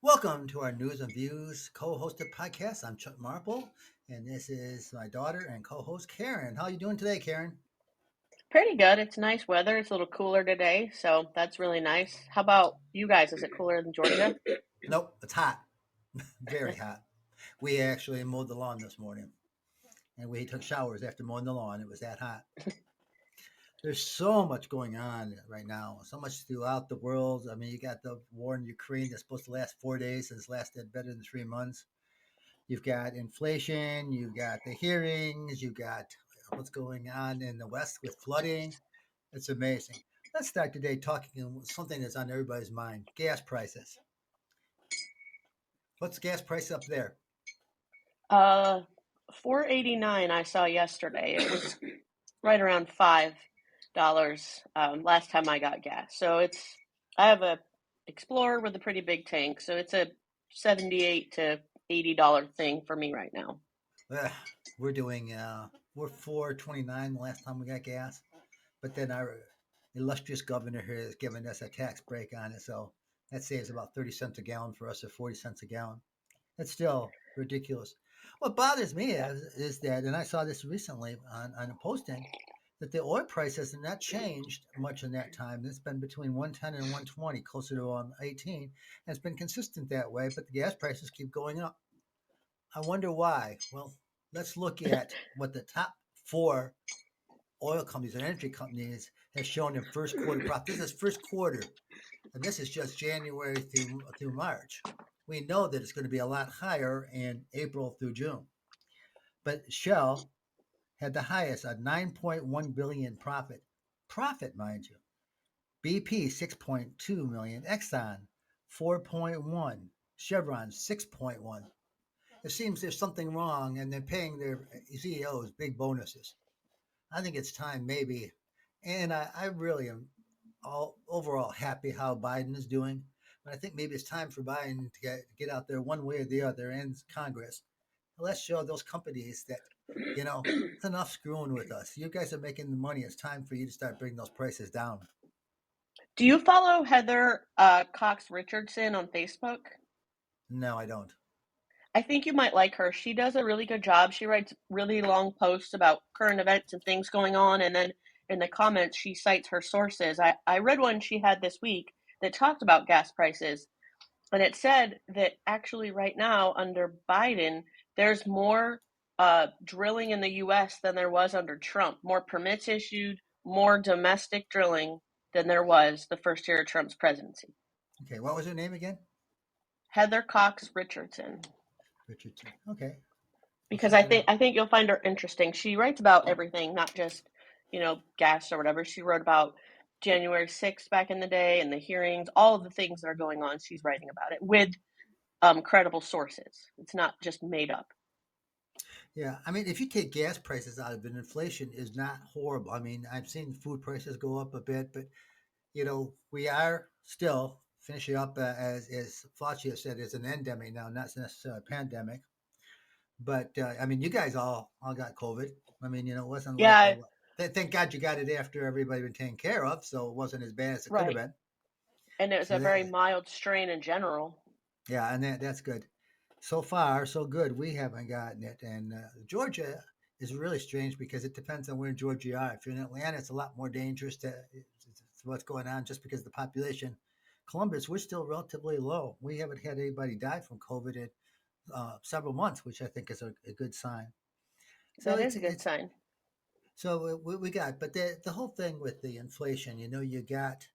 Welcome to our News and Views co-hosted podcast. I'm Chuck Marple, and this is my daughter and co-host Karen. How are you doing today, Karen? Pretty good. It's nice weather. It's a little cooler today, so that's really nice. How about you guys? Is it cooler than Georgia? Nope, it's hot, very hot. We actually mowed the lawn this morning, and we took showers after mowing the lawn. It was that hot. There's so much going on right now, so much throughout the world. I mean, you got the war in Ukraine that's supposed to last 4 days, and it's lasted better than 3 months. You've got inflation, you've got the hearings, you've got what's going on in the West with flooding. It's amazing. Let's start today talking something that's on everybody's mind: gas prices. What's gas price up there? Uh, 4.89 I saw yesterday. It was right around $5 last time I got gas. I have a Explorer with a pretty big tank, so it's a 78 to $80 thing for me right now. Ugh, we're doing we're 4.29 the last time we got gas, but then our illustrious governor here has given us a tax break on it, so that saves about 30 cents a gallon for us, or 40 cents a gallon. That's still ridiculous. What bothers me is that, and I saw this recently on a posting, that the oil price has not changed much in that time. It's been between 110 and 120, closer to 18, and it's been consistent that way, but the gas prices keep going up. I wonder why. Well, let's look at what the top four oil companies and energy companies have shown in first quarter profit. This is first quarter, and this is just January through March. We know that it's going to be a lot higher in April through June. But Shell had the highest at 9.1 billion profit. Profit, mind you. BP 6.2 million, Exxon 4.1, Chevron 6.1. It seems there's something wrong and they're paying their CEOs big bonuses. I think it's time maybe, and I really am overall happy how Biden is doing. But I think maybe it's time for Biden to get out there one way or the other and Congress. Let's show those companies that, it's enough screwing with us. You guys are making the money. It's time for you to start bringing those prices down. Do you follow Heather Cox Richardson on Facebook? No, I don't. I think you might like her. She does a really good job. She writes really long posts about current events and things going on. And then in the comments, she cites her sources. I read one she had this week that talked about gas prices. And it said that actually, right now, under Biden, there's more drilling in the U.S. than there was under Trump. More permits issued, more domestic drilling than there was the first year of Trump's presidency. Okay, what was her name again? Heather Cox Richardson. Richardson. Okay, I'll Because check it out. I think you'll find her interesting. She writes about everything, not just gas or whatever. She wrote about January 6th back in the day and the hearings, all of the things that are going on. She's writing about it with credible sources. It's not just made up. Yeah, I mean, if you take gas prices out of it, inflation is not horrible. I mean, I've seen food prices go up a bit, but we are still finishing up as Fauci said, as an endemic now, not necessarily a pandemic. But I mean, you guys all got COVID. I mean, it wasn't like Yeah, thank God you got it after everybody been taken care of, so it wasn't as bad as it could have right. been. And it was So a very that mild strain in general. yeah, and that's good. So far, so good. We haven't gotten it, and Georgia is really strange because it depends on where in Georgia you are. If you're in Atlanta, it's a lot more dangerous to what's going on just because of the population. Columbus, we're still relatively low. We haven't had anybody die from COVID in several months, which I think is a good sign. So That it's is a good it's sign. so we got, but the whole thing with the inflation, you got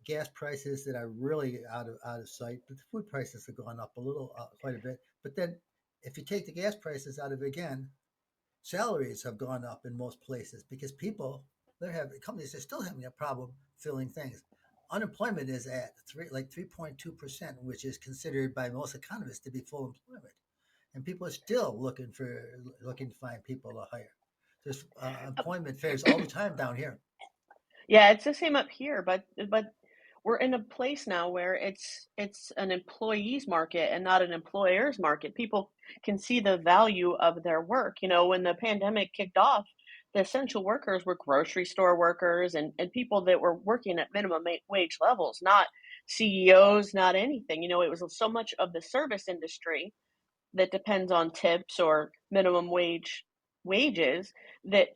gas prices that are really out of sight, but the food prices have gone up a little, quite a bit. But then, if you take the gas prices out of it again, salaries have gone up in most places because people they're having companies are still having a problem filling things. Unemployment is at 3.2%, which is considered by most economists to be full employment, and people are still looking to find people to hire. There's employment fairs all the time down here. Yeah, it's the same up here, but we're in a place now where it's an employees market and not an employers market. People can see the value of their work. When the pandemic kicked off, the essential workers were grocery store workers and people that were working at minimum wage levels, not CEOs, not anything. It was so much of the service industry that depends on tips or minimum wages that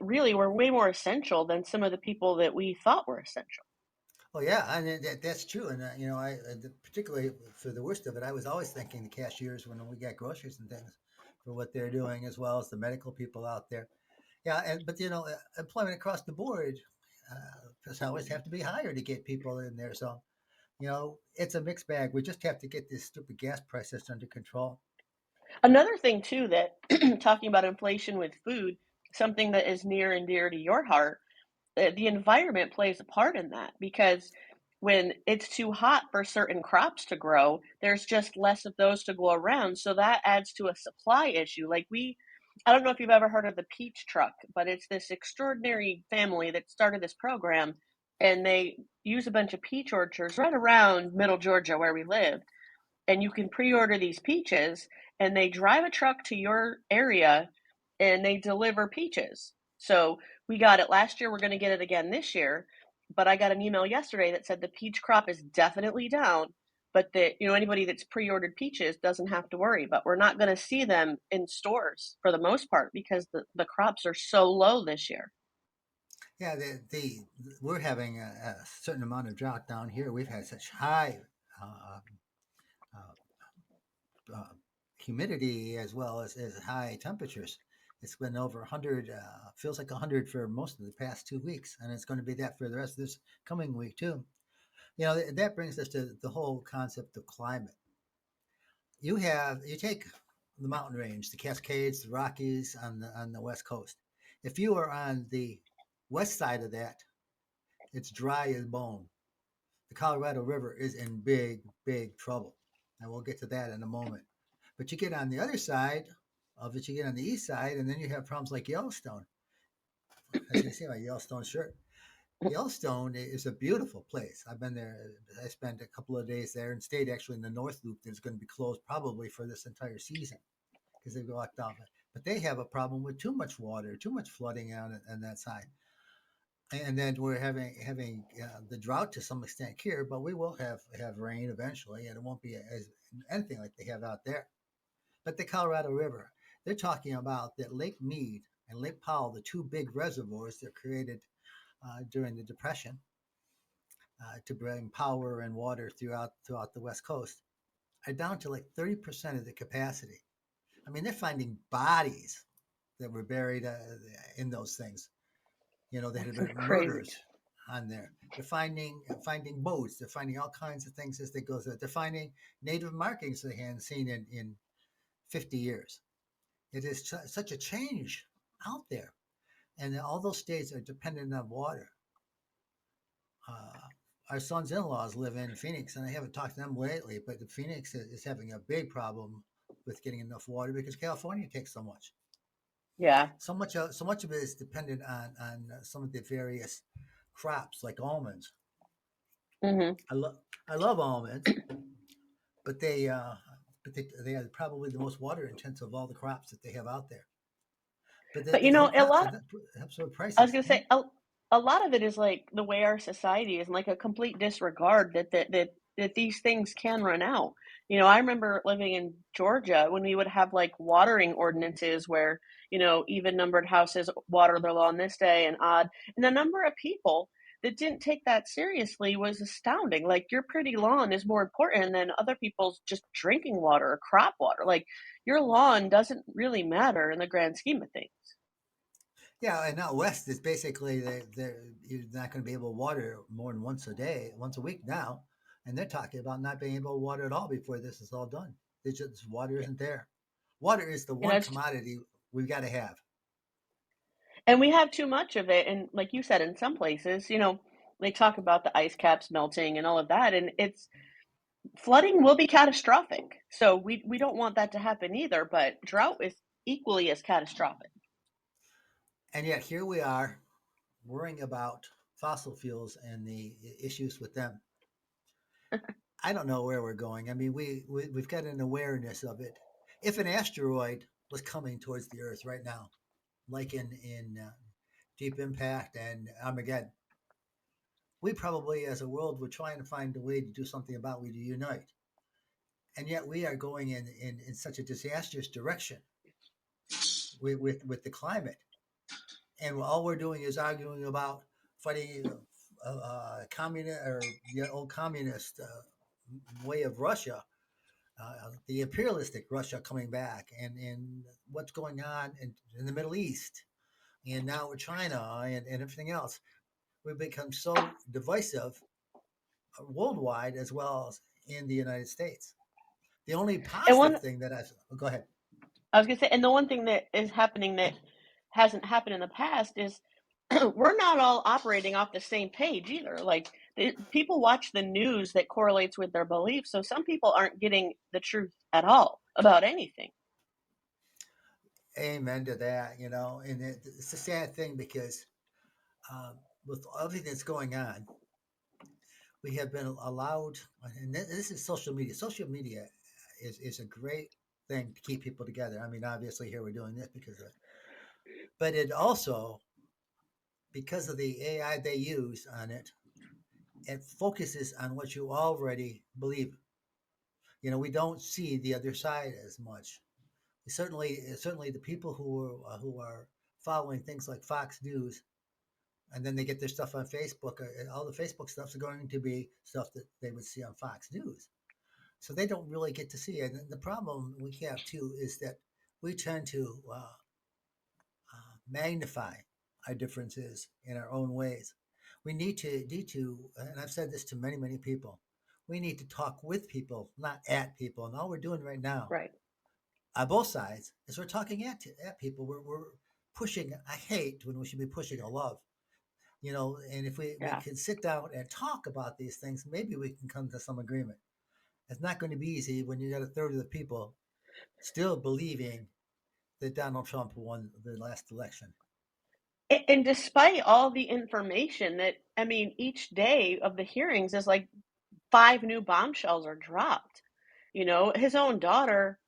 really were way more essential than some of the people that we thought were essential. Oh yeah, and that's true. And particularly for the worst of it, I was always thanking the cashiers when we got groceries and things for what they're doing, as well as the medical people out there. Yeah, but employment across the board just always have to be higher to get people in there. So it's a mixed bag. We just have to get this stupid gas prices under control. Another thing too that talking about inflation with food, something that is near and dear to your heart, the environment plays a part in that because when it's too hot for certain crops to grow, there's just less of those to go around. So that adds to a supply issue. I don't know if you've ever heard of the peach truck, but it's this extraordinary family that started this program and they use a bunch of peach orchards right around middle Georgia where we live, and you can pre-order these peaches and they drive a truck to your area and they deliver peaches. So we got it last year, we're going to get it again this year, but I got an email yesterday that said the peach crop is definitely down, but that anybody that's pre-ordered peaches doesn't have to worry, but we're not going to see them in stores for the most part because the crops are so low this year. Yeah, we're having a certain amount of drought down here. We've had such high uh, uh, humidity as well as high temperatures. It's been over 100, feels like 100 for most of the past 2 weeks, and it's going to be that for the rest of this coming week too. That brings us to the whole concept of climate. You take the mountain range, the Cascades, the Rockies on the west coast. If you are on the west side of that, it's dry as bone. The Colorado River is in big, big trouble. And we'll get to that in a moment. But you get on the other side of it, you get on the east side, and then you have problems like Yellowstone. As you see my Yellowstone shirt. Yellowstone is a beautiful place. I've been there. I spent a couple of days there and stayed actually in the North Loop that's going to be closed probably for this entire season because they've locked down. But they have a problem with too much water, too much flooding on that side. And then we're having the drought to some extent here, but we will have rain eventually, and it won't be as anything like they have out there. But the Colorado River, they're talking about that Lake Mead and Lake Powell, the two big reservoirs that created during the Depression to bring power and water throughout the West Coast, are down to like 30% of the capacity. I mean, they're finding bodies that were buried in those things. That had That's been crazy. murders on there. They're finding boats. They're finding all kinds of things as they go through. They're finding native markings they hadn't seen in 50 years. It is such a change out there, and all those states are dependent on water. Uh, our sons-in-laws live in Phoenix, and I haven't talked to them lately. But the Phoenix is having a big problem with getting enough water because California takes so much. Yeah. So much of it is dependent on some of the various crops like almonds. Hmm. I love almonds, but they are probably the most water intensive of all the crops that they have out there. But But the a crops are lot not absolute I was prices. gonna say a lot of it is like the way our society is, and like a complete disregard that these things can run out. I remember living in Georgia when we would have like watering ordinances where, even numbered houses water their lawn this day and odd. And the number of people that didn't take that seriously was astounding. Like your pretty lawn is more important than other people's just drinking water or crop water. Like your lawn doesn't really matter in the grand scheme of things. Yeah, and out west is basically you're not going to be able to water more than once a day, once a week now, and they're talking about not being able to water at all before this is all done. There's just water isn't there. Water is the And one that's commodity we've got to have. And we have too much of it. And like you said, in some places, they talk about the ice caps melting and all of that. And it's flooding will be catastrophic. So we don't want that to happen either. But drought is equally as catastrophic. And yet here we are worrying about fossil fuels and the issues with them. I don't know where we're going. I mean, we've got an awareness of it. If an asteroid was coming towards the Earth right now, like in Deep Impact and Armageddon, we probably as a world were trying to find a way to do something about, we to unite, and yet we are going in such a disastrous direction with the climate, and all we're doing is arguing about fighting communist or the old communist way of Russia, the imperialistic Russia coming back, and what's going on in the Middle East, and now with China and everything else. We've become so divisive worldwide as well as in the United States. The only And positive one, thing that go ahead. I was gonna say, and the one thing that is happening that hasn't happened in the past is we're not all operating off the same page either. Like people watch the news that correlates with their beliefs, so some people aren't getting the truth at all about anything. Amen to that. And it's a sad thing because with everything that's going on, we have been allowed, and this is social media. Social media is a great thing to keep people together. I mean, obviously, here we're doing this because of it, but it also, because of the AI they use on it, it focuses on what you already believe. We don't see the other side as much. Certainly, the people who are following things like Fox News, and then they get their stuff on Facebook. All the Facebook stuff is going to be stuff that they would see on Fox News, so they don't really get to see it. And the problem we have too is that we tend to magnify our differences in our own ways. We need to, and I've said this to many people. We need to talk with people, not at people. And all we're doing right now Right. on both sides is we're talking at people. We're pushing a hate when we should be pushing a love. And if we Yeah. can sit down and talk about these things, maybe we can come to some agreement. It's not going to be easy when you got a third of the people still believing that Donald Trump won the last election. And despite all the information that, I mean, each day of the hearings is like 5 new bombshells are dropped. His own daughter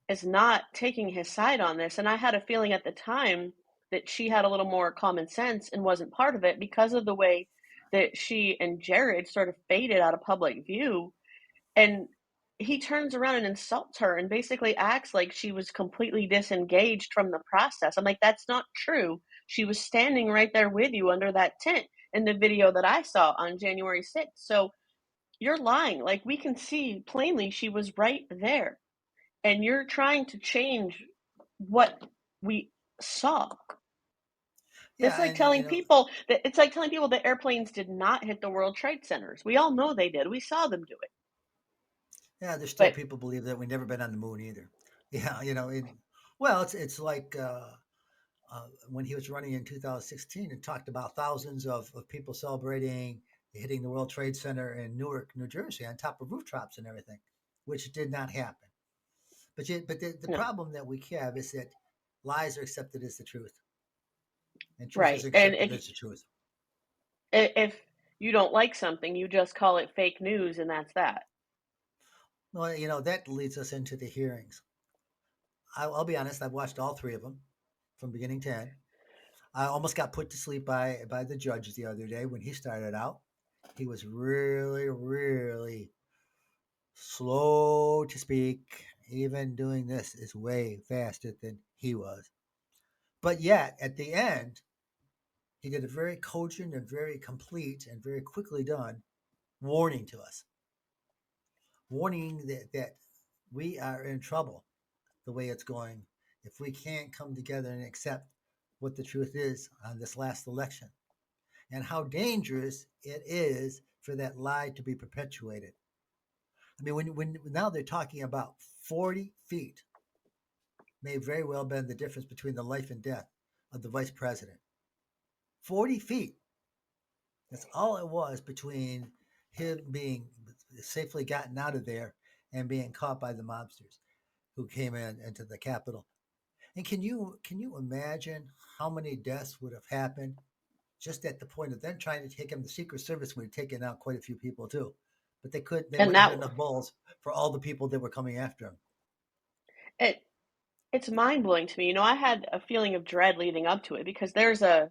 is not taking his side on this, and I had a feeling at the time that she had a little more common sense and wasn't part of it because of the way that she and Jared sort of faded out of public view, and he turns around and insults her and basically acts like she was completely disengaged from the process. I'm like, that's not true. She was standing right there with you under that tent in the video that I saw on January 6th. So you're lying. Like, we can see plainly she was right there. And you're trying to change what we saw. Yeah, and It's like telling people that airplanes did not hit the World Trade Centers. We all know they did. We saw them do it. yeah, there's still But people believe that we never been on the moon either. Yeah, well, it's like when he was running in 2016 and talked about thousands of people celebrating hitting the World Trade Center in Newark, New Jersey, on top of rooftops and everything, which did not happen. But the no, problem that we have is that lies are accepted as the truth, and truth is right. And accepted as the truth. if you don't like something, you just call it fake news, and that's that. Well, that leads us into the hearings. I'll be honest; I've watched all three of them from beginning to end. I almost got put to sleep by the judge the other day when he started out. He was really slow to speak. Even doing this is way faster than he was. But yet, at the end, he did a very cogent and very complete and very quickly done warning to us, warning that we are in trouble the way it's going if we can't come together and accept what the truth is on this last election, and how dangerous it is for that lie to be perpetuated. I mean, when now they're talking about 40 feet may very well been the difference between the life and death of the vice president. 40 feet. That's all it was between him being safely gotten out of there and being caught by the mobsters who came into the Capitol. And can you imagine how many deaths would have happened just at the point of them trying to take him? The Secret Service would have taken out quite a few people too, but they And wouldn't have that had enough balls for all the people that were coming after him. it it's mind blowing to me. I had a feeling of dread leading up to it because there's a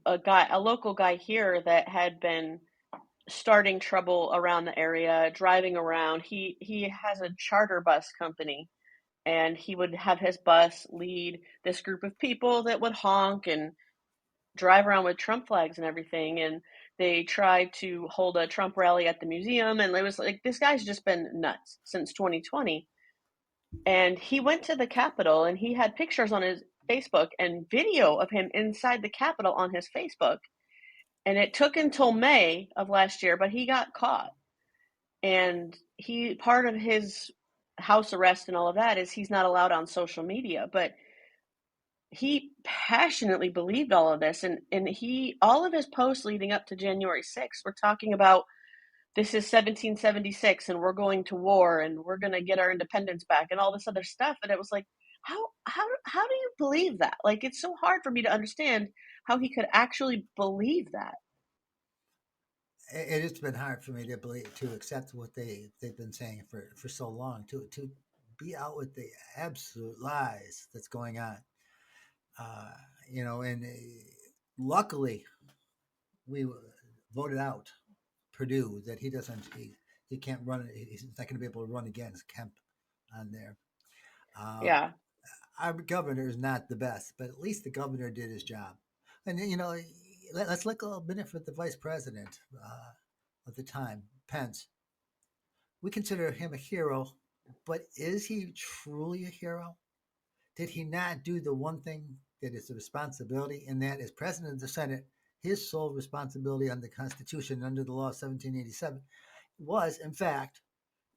local guy here that had been starting trouble around the area, driving around. He has a charter bus company, and he would have his bus lead this group of people that would honk and drive around with Trump flags and everything. And they tried to hold a Trump rally at the museum, and it was like this guy's just been nuts since 2020. And he went to the Capitol, and he had pictures on his Facebook and video of him inside the Capitol on his Facebook. And it took until May of last year, but he got caught. And he part of his house arrest and all of that is he's not allowed on social media, but he passionately believed all of this, and he all of his posts leading up to January 6th were talking about this is 1776 and we're going to war and we're going to get our independence back and all this other stuff. And it was like, how do you believe that? Like, it's so hard for me to understand how he could actually believe that. It has been hard for me to believe, to accept what they've been saying for so long, to be out with the absolute lies that's going on. Uh, and luckily we voted out Purdue, that he can't run. He's not going to be able to run against Kemp on there. Uh, Yeah. our governor is not the best, but at least the governor did his job. And let's look a little bit for the vice president of the time, Pence. We consider him a hero, but is he truly a hero? Did he not do the one thing that is the responsibility, and that as president of the Senate, his sole responsibility under the Constitution, under the law of 1787, was, in fact,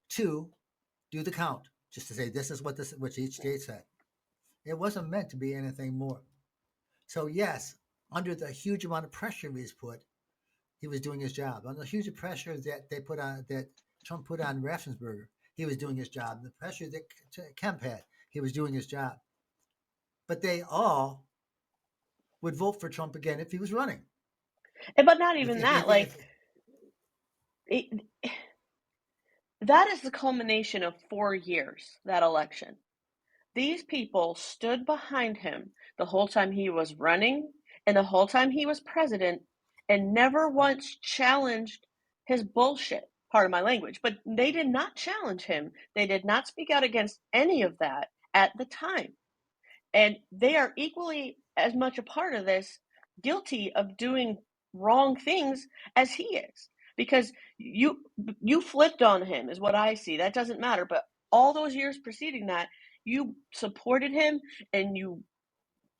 to do the count, just to say this is what each state said. It wasn't meant to be anything more. So yes, under the huge amount of pressure he's put, he was doing his job. Under the huge pressure that Trump put on Raffensperger, he was doing his job. The pressure that Kemp had, he was doing his job. But they all would vote for Trump again if he was running. But not If, even if, that. if, Like, if it, that is the culmination of 4 years, that election. These people stood behind him the whole time he was running and the whole time he was president, and never once challenged his bullshit. Pardon my language, but they did not challenge him. They did not speak out against any of that at the time. And they are equally as much a part of this, guilty of doing wrong things as he is. Because you flipped on him is what I see. That doesn't matter, but all those years preceding that, you supported him, and you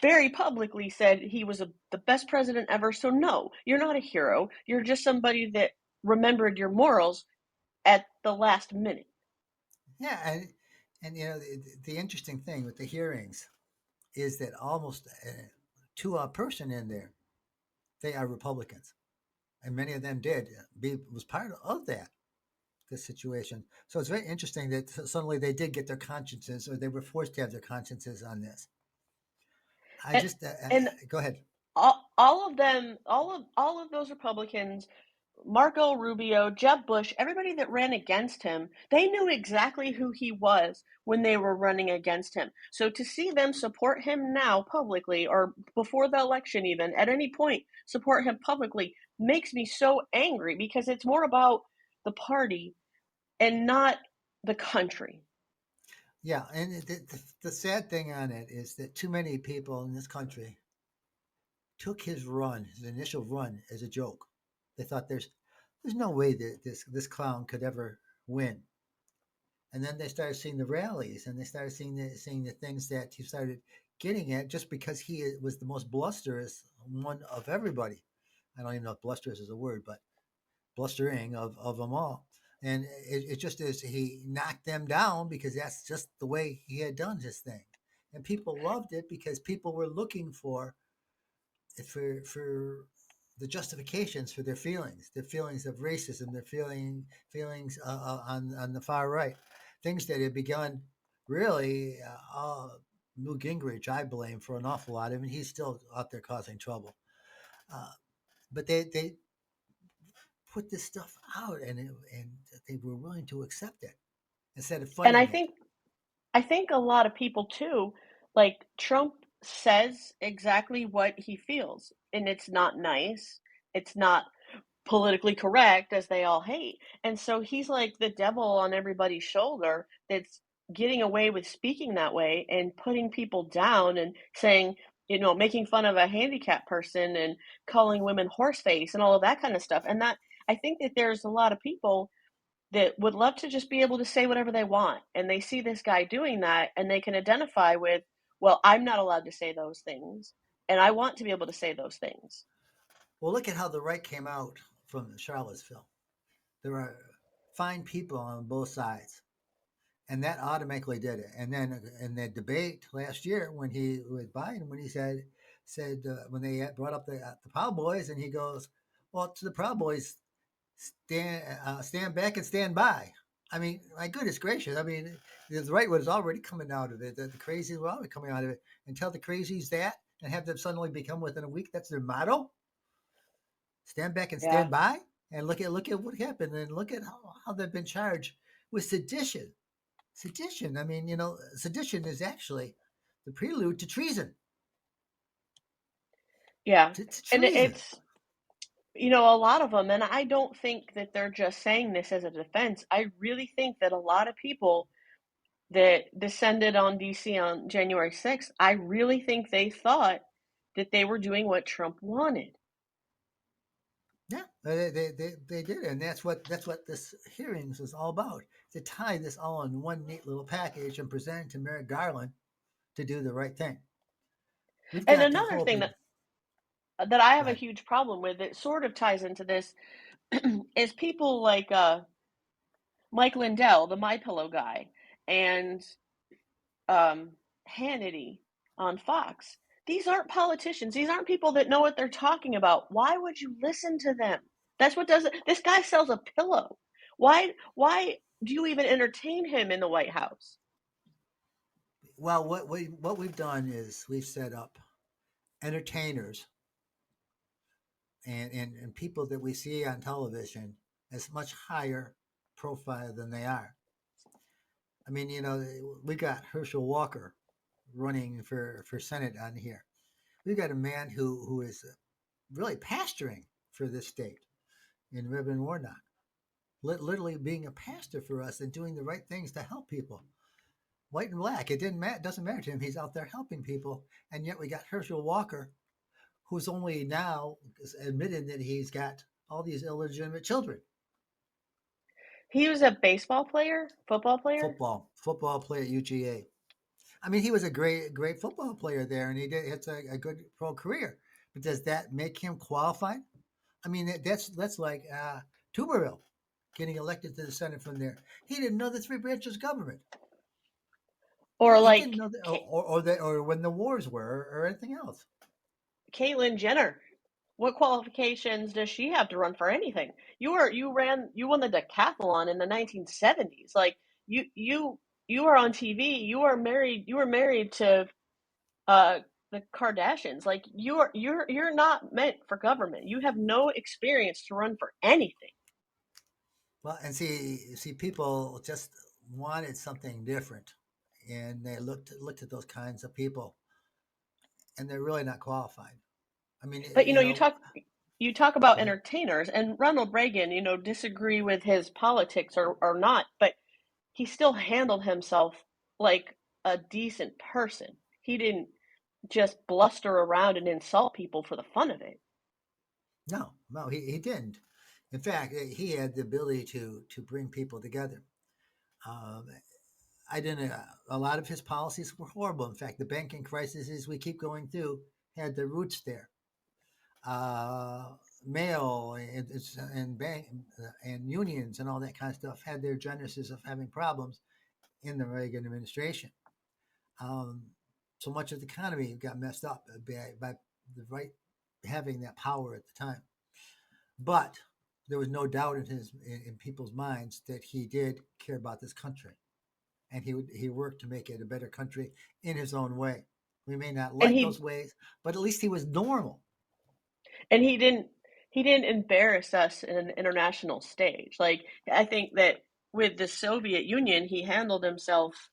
very publicly said he was the best president ever. So no, you're not a hero. You're just somebody that remembered your morals at the last minute. yeah, and the interesting thing with the hearings is that almost to a person in there, they are Republicans, and many of them was part of that this situation. So it's very interesting that suddenly they did get their consciences, or they were forced to have their consciences on this. I And, just and go ahead. all of them, all of those Republicans, Marco Rubio, Jeb Bush, everybody that ran against him, they knew exactly who he was when they were running against him. So to see them support him now publicly, or before the election, even at any point, support him publicly, makes me so angry, because it's more about the party and not the country. Yeah, and the sad thing on it is that too many people in this country took his initial run, as a joke. They thought there's no way that this clown could ever win. And then they started seeing the rallies, and they started seeing the things that he started getting at, just because he was the most blusterous one of everybody. I don't even know if blusterous is a word, but blustering of them all. And it just is, he knocked them down because that's just the way he had done his thing. And people loved it because people were looking for the justifications for their feelings of racism, their feelings on the far right, things that had begun really. Newt Gingrich, I blame for an awful lot of it. He's still out there causing trouble. Uh, but they put this stuff out, and they were willing to accept it instead of And fighting it. I think a lot of people too, like, Trump says exactly what he feels, and it's not nice. It's not politically correct as they all hate. And so he's like the devil on everybody's shoulder that's getting away with speaking that way and putting people down and saying, making fun of a handicapped person and calling women horse face and all of that kind of stuff. And that I think that there's a lot of people that would love to just be able to say whatever they want. And they see this guy doing that and they can identify with, well, I'm not allowed to say those things. And I want to be able to say those things. Well, look at how the right came out from Charlottesville. There are fine people on both sides, and that automatically did it. And then in the debate last year, when he with Biden, when he said when they brought up the Proud Boys, and he goes, "Well, to the Proud Boys, stand back and stand by." I mean, my goodness gracious! I mean, the right was already coming out of it. The crazies were already coming out of it. And tell the crazies that, and have them suddenly become within a week. That's their motto. Stand back and Yeah. stand by. And look at what happened, and look at how they've been charged with sedition. Sedition. I mean, sedition is actually the prelude to treason. Yeah. To And treason. a lot of them, and I don't think that they're just saying this as a defense. I really think that a lot of people that descended on DC on January 6th, I really think they thought that they were doing what Trump wanted. Yeah, they did, and that's what this hearings is all about. To tie this all in one neat little package and present it to Merrick Garland to do the right thing. We've And got to another hope. thing that I Go have a ahead. huge problem with that sort of ties into this is people like Mike Lindell, the My Pillow guy, and um, Hannity on Fox. These aren't politicians. These aren't people that know what they're talking about. Why would you listen to them? That's what does it. This guy sells a pillow. Why do you even entertain him in the White House? Well, what we've done is we've set up entertainers and people that we see on television as much higher profile than they are. I mean, we got Herschel Walker running for Senate on here. We've got a man who is really pastoring for this state in Reverend Warnock, literally being a pastor for us and doing the right things to help people, white and black. Doesn't matter to him. He's out there helping people, and yet we got Herschel Walker, who's only now admitted that he's got all these illegitimate children. He was a baseball player, football player. Football player at UGA. I mean, he was a great football player there, and it's a good pro career. But does that make him qualified? I mean, that's like Tuberville getting elected to the Senate from there. He didn't know the three branches of government. Or He didn't like know that, or when the wars were, or anything else. Caitlyn Jenner. What qualifications does she have to run for anything? You won the decathlon in the 1970s. Like you are on TV. You were married to uh the Kardashians. Like you're not meant for government. You have no experience to run for anything. Well, and see, people just wanted something different, and they looked at those kinds of people, and they're really not qualified. I mean, But you talk about go ahead. entertainers and Ronald Reagan, disagree with his politics or not, but he still handled himself like a decent person. He didn't just bluster around and insult people for the fun of it. No, he didn't. In fact, he had the ability to bring people together. Um, I didn't. A lot of his policies were horrible. In fact, the banking crises we keep going through had their roots there. Uh, Mail and bank and unions and all that kind of stuff had their genesis of having problems in the Reagan administration. Um, so much of the economy got messed up by the right having that power at the time. But there was no doubt in people's minds that he did care about this country, and he worked to make it a better country in his own way. We may not And like those he ways, but at least he was normal. and he didn't embarrass us in an international stage. Like I think that with the Soviet Union, he handled himself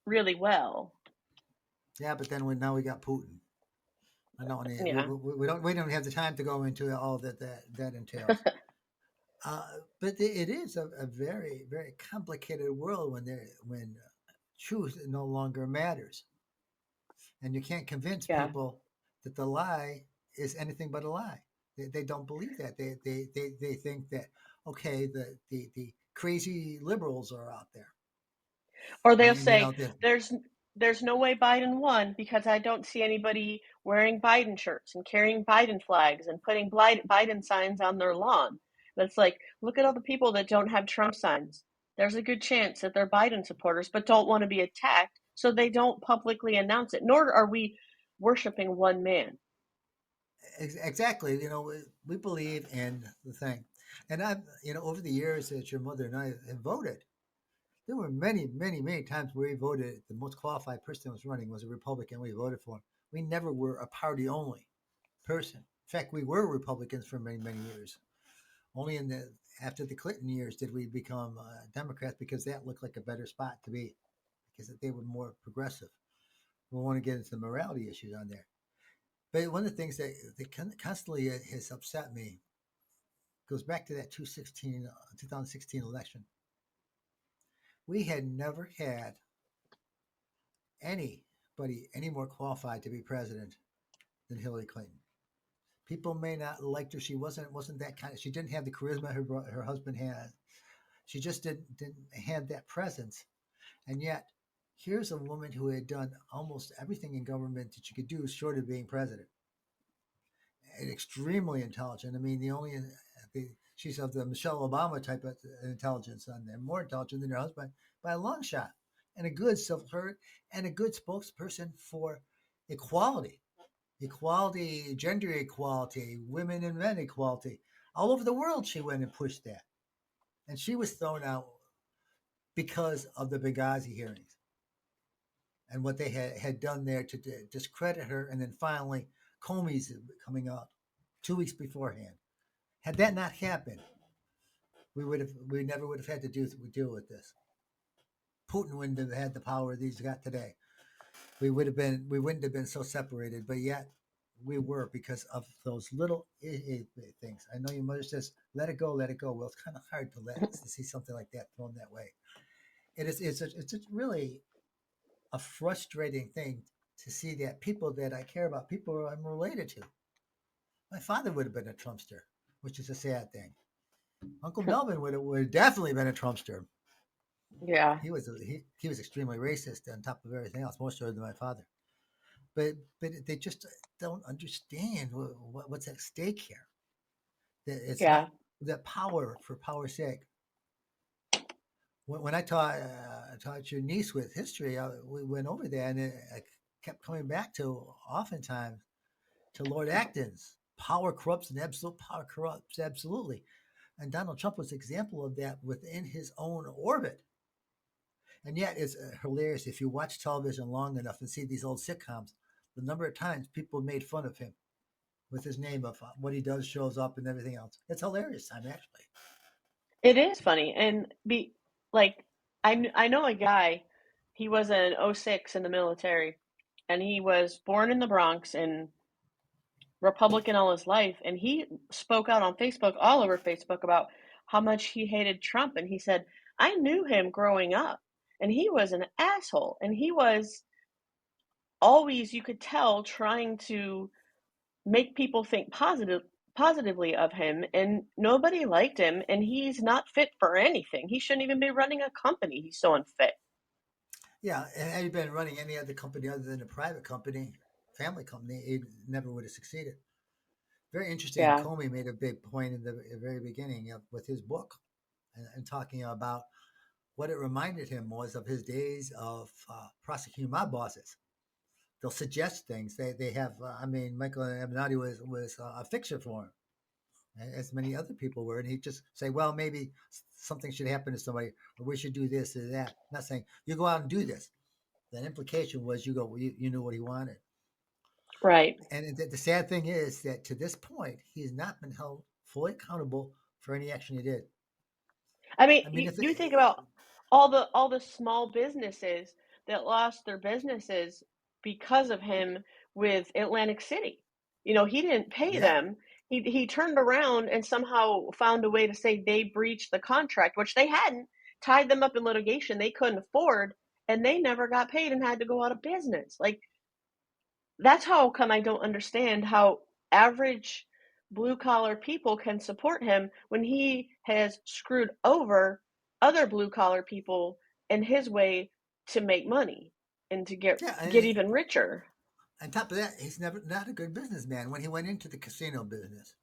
really well. Yeah, but then now we got Putin. I don't want to. Yeah. We don't have the time to go into all that entails. But it is a very very complicated world when truth no longer matters, and you can't convince Yeah. people that the lie is anything but a lie. They don't believe that. They think that okay, the crazy liberals are out there, Or they'll and you say, know that "There's there's no way Biden won because I don't see anybody wearing Biden shirts and carrying Biden flags and putting Biden signs on their lawn." That's like, look at all the people that don't have Trump signs. There's a good chance that they're Biden supporters, but don't want to be attacked, so they don't publicly announce it. Nor are we worshiping one man. exactly. You know, we believe in the thing, and I've over the years that your mother and I have voted, there were many times where we voted the most qualified person that was running was a Republican. We voted for him. We never were a party only person. In fact, we were Republicans for many years. Only in the after the Clinton years did we become Democrats because that looked like a better spot to be because they were more progressive. We want to get into the morality issues on there. But one of the things that constantly has upset me goes back to that 2016 election. We had never had anybody any more qualified to be president than Hillary Clinton. People may not liked her. She wasn't that kind of. She didn't have the charisma her husband had. She just didn't have that presence. And yet, here's a woman who had done almost everything in government that she could do, short of being president. And extremely intelligent. I mean, she's of the Michelle Obama type of intelligence on there, more intelligent than her husband by a long shot, and a good self-hurt and a good spokesperson for equality, gender equality, women and men equality. All over the world, she went and pushed that, and she was thrown out because of the Benghazi hearings and what they had done there to discredit her, and then finally Comey's coming out 2 weeks beforehand. Had that not happened, we never would have had to deal with this. Putin wouldn't have had the power that he's got today. We wouldn't have been so separated, but yet we were because of those little things. I know your mother says, "Let it go, let it go." Well, it's kind of hard to see something like that thrown that way. It's really a frustrating thing to see that people that I care about, people I'm related to. My father would have been a Trumpster, which is a sad thing. Uncle Melvin would have definitely been a Trumpster. Yeah. He was extremely racist on top of everything else, more so than my father. But they just don't understand what's at stake here. That it's not Yeah. that power for power's sake. When I taught your niece with history, we went over there, and I kept coming back to oftentimes to Lord Acton's power corrupts and absolute power corrupts absolutely. And Donald Trump was an example of that within his own orbit. And yet, it's hilarious if you watch television long enough and see these old sitcoms, the number of times people made fun of him with his name of what he does shows up and everything else. It's hilarious time actually. It is funny, and be like, I know a guy, he was an '06 in the military, and he was born in the Bronx and Republican all his life, and he spoke out on Facebook, all over Facebook, about how much he hated Trump, and he said, "I knew him growing up, and he was an asshole, and he was always, you could tell, trying to make people think positively of him, and nobody liked him, and he's not fit for anything. He shouldn't even be running a company. He's so unfit." Yeah, and had he been running any other company other than a private company, family company, he never would have succeeded. Very interesting. Yeah. Comey made a big point in the very beginning with his book and talking about what it reminded him was of his days of prosecuting mob bosses. They'll suggest things. They have. I mean, Michael Avenatti was a fixer for him, as many other people were, and he'd just say, "Well, maybe something should happen to somebody, or we should do this or that." Not saying you go out and do this. That implication was you knew what he wanted. Right. And the sad thing is that to this point, he has not been held fully accountable for any action he did. I mean, I mean, you think about all the small businesses that lost their businesses because of him with Atlantic City. He didn't pay Yeah, them. He turned around and somehow found a way to say they breached the contract, which they hadn't, tied them up in litigation they couldn't afford, and they never got paid and had to go out of business. Like, that's how come I don't understand how average blue collar people can support him when he has screwed over other blue collar people in his way to make money and to yeah. get even richer. On top of that, he's never not a good businessman. When he went into the casino business,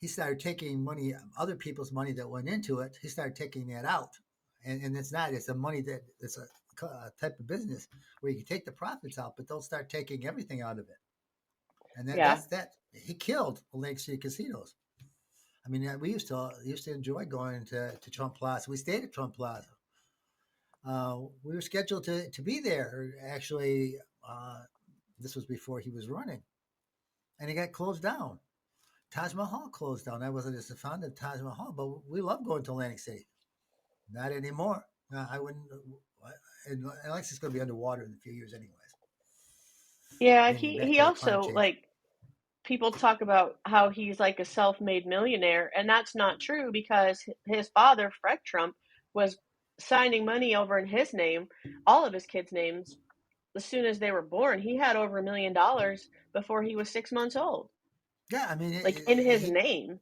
he started taking money, other people's money that went into it. He started taking that out, and it's not. It's a money that it's a type of business where you can take the profits out, but don't start taking everything out of it. And Yeah. that's that. He killed the Lake City casinos. I mean, we used to enjoy going to Trump Plaza. We stayed at Trump Plaza. We were scheduled to be there. Actually, this was before he was running, and he got closed down. Taj Mahal closed down. I wasn't as fond of Taj Mahal, but we love going to Atlantic City. Not anymore. I wouldn't. And Atlantic City's going to be underwater in a few years, anyways. Yeah, Getting back he to the climate also, change. like, people talk about how he's like a self-made millionaire, and that's not true because his father, Fred Trump, was signing money over in his name, all of his kids' names, as soon as they were born. He had over $1 million before he was 6 months old, Yeah, I mean, like in his name.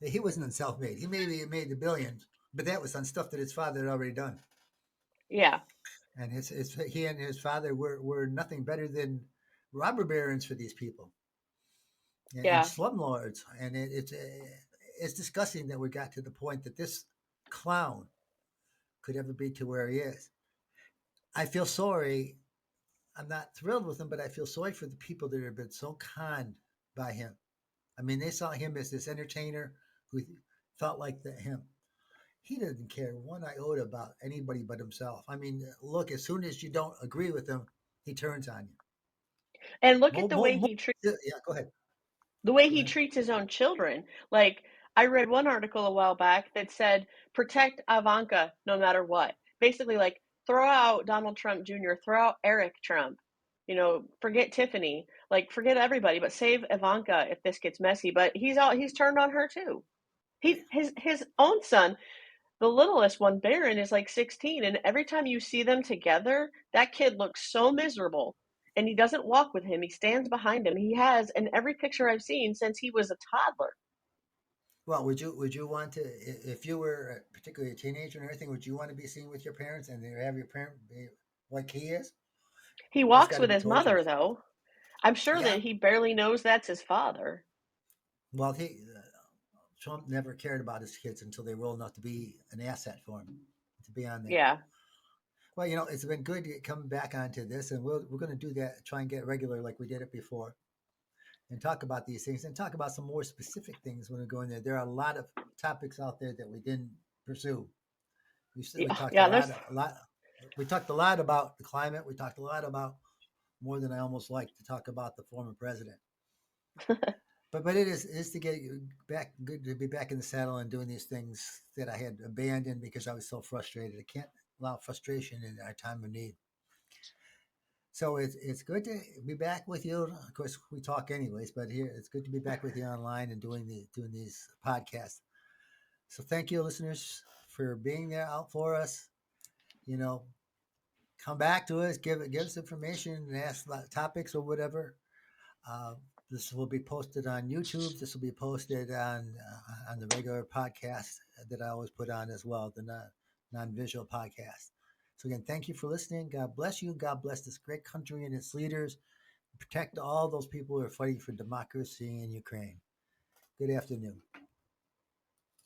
he wasn't self-made. He maybe made the billions, but that was on stuff that his father had already done. Yeah, And he and his father were nothing better than robber barons for these people and yeah. slumlords. And it's disgusting that we got to the point that this clown could ever be to where he is. I feel sorry. I'm not thrilled with him, but I feel sorry for the people that have been so conned by him. I mean, they saw him as this entertainer who felt like him. He doesn't care one iota about anybody but himself. I mean, look, as soon as you don't agree with him, he turns on you. And look at More, more, more. Yeah, go ahead. the way Go he ahead. treats his own children. Like, I read one article a while back that said, protect Ivanka no matter what. Basically, like, throw out Donald Trump Jr., throw out Eric Trump, forget Tiffany, like, forget everybody, but save Ivanka if this gets messy. But he's turned on her too. His own son, the littlest one, Barron, is like 16, and every time you see them together, that kid looks so miserable. And he doesn't walk with him. He stands behind him. He has in every picture I've seen since he was a toddler. Well, would you want to, if you were particularly a teenager and everything, would you want to be seen with your parents and have your parent be like he is? He That's walks got to with be his mother, torturous. though. I'm sure Yeah. that he barely knows that's his father. Well, Trump never cared about his kids until they were old enough to be an asset for him, to be on there. Yeah. Well, it's been good coming back onto this, and we're going to do that. Try and get regular like we did it before, and talk about these things, and talk about some more specific things when we go in there. There are a lot of topics out there that we didn't pursue. We Yeah, talked yeah, there's a lot. We talked a lot about the climate. We talked a lot about more than I almost like to talk about the former president. But it is to get you back. Good to be back in the saddle and doing these things that I had abandoned because I was so frustrated. I can't allow frustration in our time of need. So it's good to be back with you. Of course, we talk anyways, but here it's good to be back with you online and doing these podcasts. So thank you, listeners, for being there out for us. You know, come back to us, give us information, and ask topics or whatever. Uh, this will be posted on YouTube. This will be posted on the regular podcast that I always put on as well, the non-visual podcast. So again, thank you for listening. God bless you. God bless this great country and its leaders. Protect all those people who are fighting for democracy in Ukraine. Good afternoon.